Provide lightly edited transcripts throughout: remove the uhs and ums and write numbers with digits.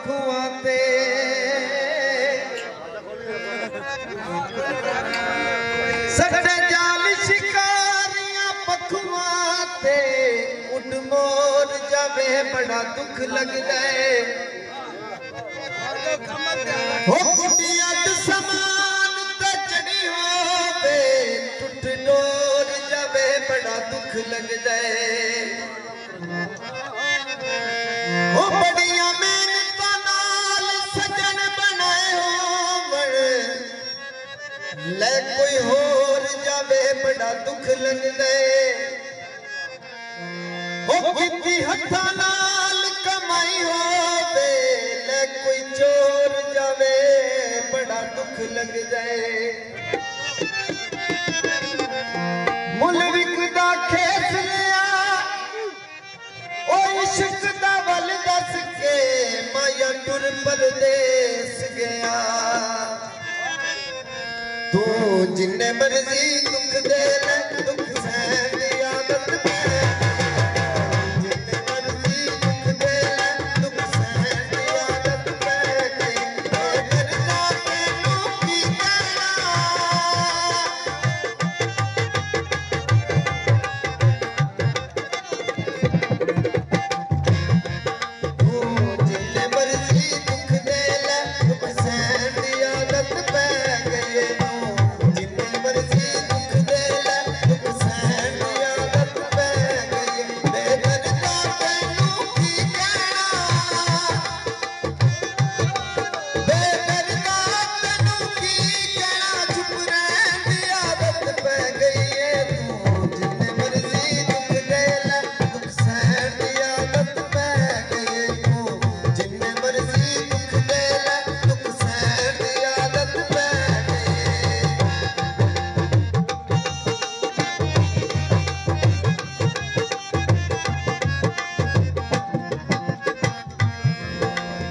पखुआं ते सटे जाल शिकारियां पखुआं ते उड़ मोर जावे बड़ा दुख लगदा है हो कुटिया समान ते चढ़ी होवे टुट डोर जावे बड़ा दुख लगदा है हो बड़िया मेहनतां नाल सजन बनाए होवण ले कोई होर जावे बड़ा दुख लगदा है हो किती हत्थां नाल कमाई होवे ले कोई चोर जावे बड़ा दुख लगदा है मुल विकदा खेस लिया ओ इश्क दा वल दस के माया टुर परदेस गया तू जिन्ने मर्जी दुख दे ले दुख सहन दी आदत पै जिन्ने मर्जी दुख दे ले दुख सहन दी आदत पै गई मरना तैनू की कहना तू जिन्ने मर्जी दुख दे ले दुख सहन दी आदत पै गई जिन्ने मर्जी दुख दे ले दुख सहन दी आदत पै गई बेदर्दा तैनू की कहना बेदर्दा तैनू की कहना चुप रहन दी आदत पै गई है तू जिन्ने मर्जी दुख दे ले दुख सहन दी आदत पै गई तू जिन्ने मर्जी दुख दे ले दुख सहन दी आदत पै गई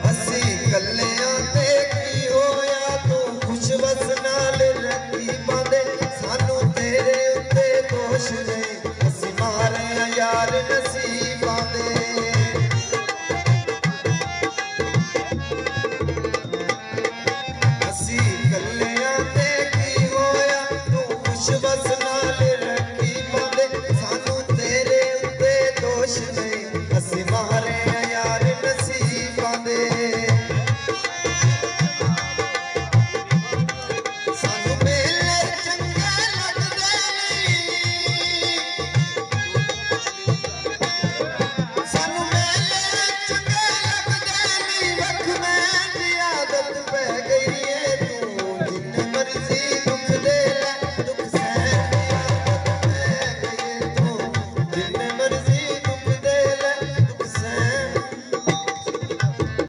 असी कल्लियां ते की होया तू खुश बस नाल रखी बांदे सानू तेरे उत्ते दोष नहीं असी मारे यार नसीबां दे असी कल्लियां ते की होया तू खुश बस नाल रखी बांदे सानू तेरे उत्ते दोष नहीं असी मारे यार नसीबां दे